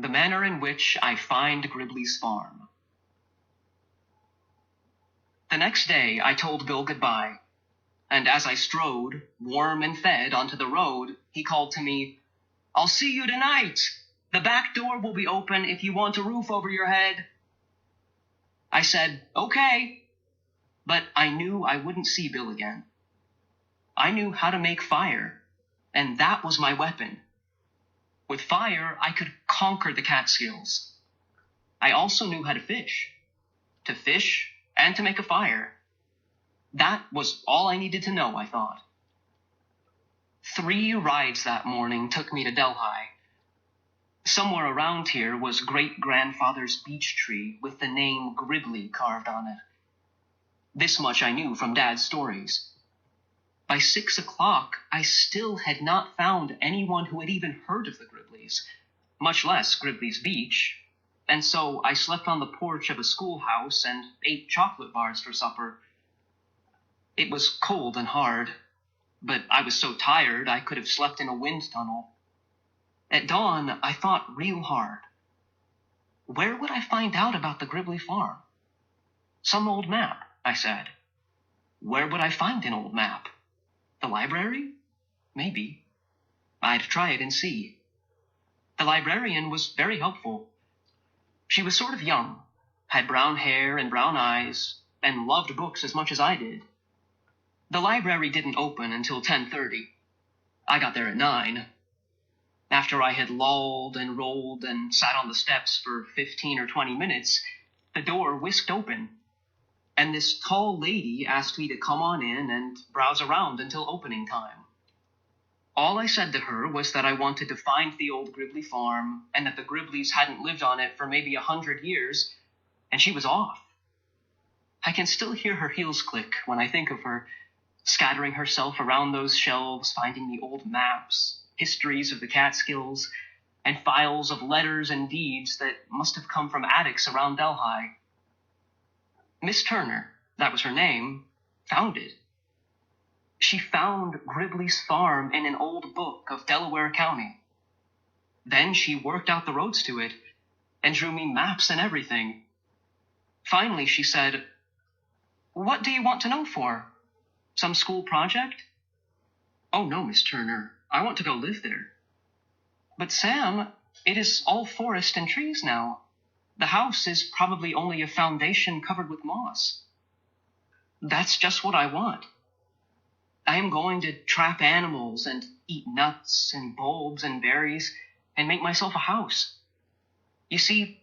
The manner in which I find Gribley's farm. The next day I told Bill goodbye, and as I strode, warm and fed, onto the road, he called to me, "I'll see you tonight. The back door will be open if you want a roof over your head." I said, "Okay," but I knew I wouldn't see Bill again. I knew how to make fire, and that was my weapon. With fire, I could conquer the Catskills. I also knew how to fish and to make a fire. That was all I needed to know, I thought. 3 rides that morning took me to Delhi. Somewhere around here was great-grandfather's beech tree with the name Gribley carved on it. This much I knew from Dad's stories. By 6 o'clock, I still had not found anyone who had even heard of the Gribleys, much less Gribley's Beach, and so I slept on the porch of a schoolhouse and ate chocolate bars for supper. It was cold and hard, but I was so tired I could have slept in a wind tunnel. At dawn, I thought real hard. Where would I find out about the Gribley farm? Some old map, I said. Where would I find an old map? The library? Maybe. I'd try it and see. The librarian was very helpful. She was sort of young, had brown hair and brown eyes, and loved books as much as I did. The library didn't open until 10:30. I got there at 9. After I had lolled and rolled and sat on the steps for 15 or 20 minutes, the door whisked open, and this tall lady asked me to come on in and browse around until opening time. All I said to her was that I wanted to find the old Gribley farm and that the Gribleys hadn't lived on it for maybe 100 years, and she was off. I can still hear her heels click when I think of her, scattering herself around those shelves, finding the old maps, histories of the Catskills, and files of letters and deeds that must have come from attics around Delhi. Miss Turner, that was her name, found it. She found Gribley's farm in an old book of Delaware County. Then she worked out the roads to it and drew me maps and everything. Finally, she said, "What do you want to know for? Some school project?" "Oh, no, Miss Turner. I want to go live there." "But, Sam, it is all forest and trees now. The house is probably only a foundation covered with moss." "That's just what I want. I am going to trap animals and eat nuts and bulbs and berries and make myself a house. You see,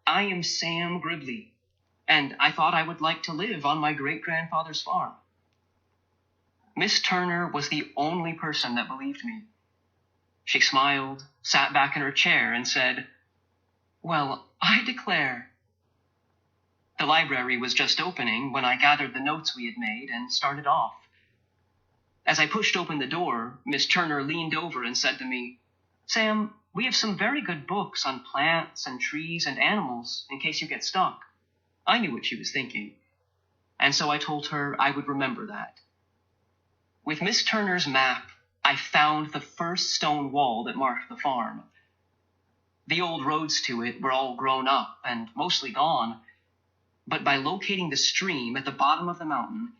I am Sam Gribley, and I thought I would like to live on my great-grandfather's farm." Miss Turner was the only person that believed me. She smiled, sat back in her chair, and said, "Well, I declare." The library was just opening when I gathered the notes we had made and started off. As I pushed open the door, Miss Turner leaned over and said to me, "Sam, we have some very good books on plants and trees and animals in case you get stuck." I knew what she was thinking, and so I told her I would remember that. With Miss Turner's map, I found the first stone wall that marked the farm. The old roads to it were all grown up and mostly gone, but by locating the stream at the bottom of the mountain,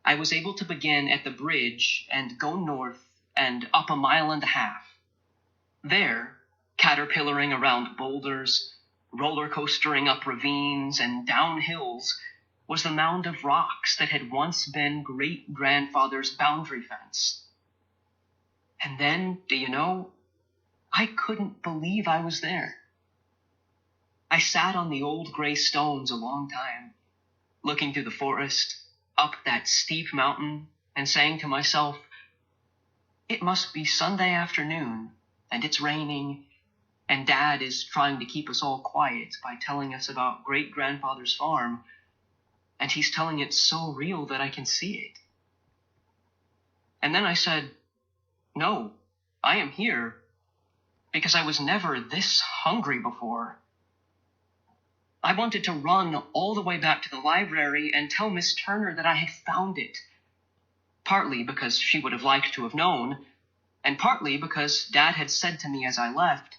I was able to begin at the bridge and go north and up 1.5 miles. There, caterpillaring around boulders, roller coastering up ravines and down hills, was the mound of rocks that had once been great-grandfather's boundary fence. And then, do you know, I couldn't believe I was there. I sat on the old gray stones a long time, looking through the forest, up that steep mountain, and saying to myself, "It must be Sunday afternoon, and it's raining, and Dad is trying to keep us all quiet by telling us about great-grandfather's farm, and he's telling it so real that I can see it." And then I said, "No, I am here, because I was never this hungry before." I wanted to run all the way back to the library and tell Miss Turner that I had found it, partly because she would have liked to have known, and partly because Dad had said to me as I left,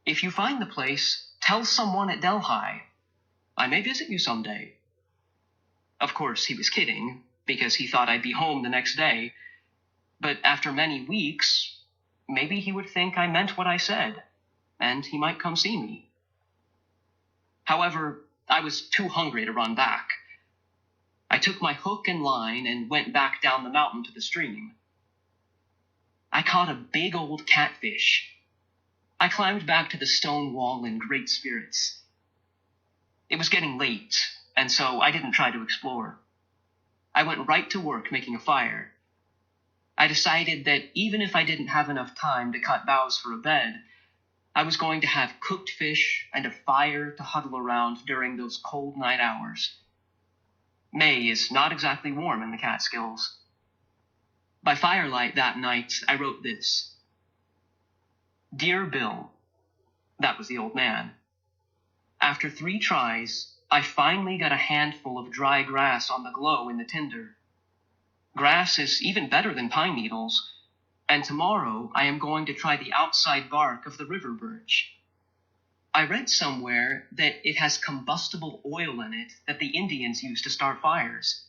If you find the place, tell someone at Delhi. I may visit you someday. Of course, he was kidding, because he thought I'd be home the next day. But after many weeks, maybe he would think I meant what I said, and he might come see me. However, I was too hungry to run back. I took my hook and line and went back down the mountain to the stream. I caught a big old catfish. I climbed back to the stone wall in great spirits. It was getting late, and so I didn't try to explore. I went right to work making a fire. I decided that even if I didn't have enough time to cut boughs for a bed, I was going to have cooked fish and a fire to huddle around during those cold night hours. May is not exactly warm in the Catskills. By firelight that night, I wrote this. Dear Bill, that was the old man. After 3 tries, I finally got a handful of dry grass on the glow in the tinder. Grass is even better than pine needles, and tomorrow I am going to try the outside bark of the river birch. I read somewhere that it has combustible oil in it that the Indians use to start fires.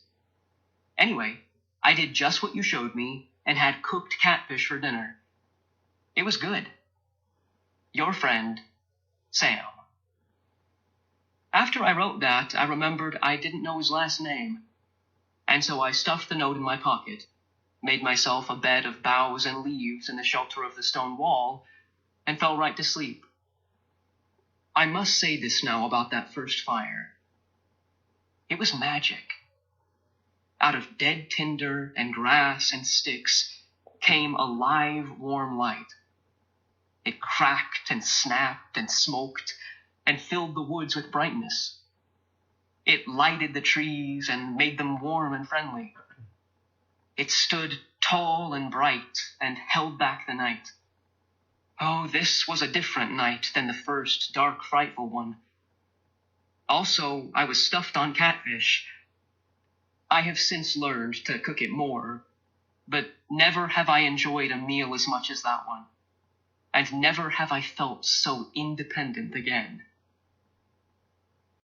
Anyway, I did just what you showed me and had cooked catfish for dinner. It was good. Your friend, Sam. After I wrote that, I remembered I didn't know his last name, and so I stuffed the note in my pocket, made myself a bed of boughs and leaves in the shelter of the stone wall, and fell right to sleep. I must say this now about that first fire. It was magic. Out of dead tinder and grass and sticks came a live, warm light. It cracked and snapped and smoked and filled the woods with brightness. It lighted the trees and made them warm and friendly. It stood tall and bright and held back the night. Oh, this was a different night than the first dark, frightful one. Also, I was stuffed on catfish. I have since learned to cook it more, but never have I enjoyed a meal as much as that one, and never have I felt so independent again.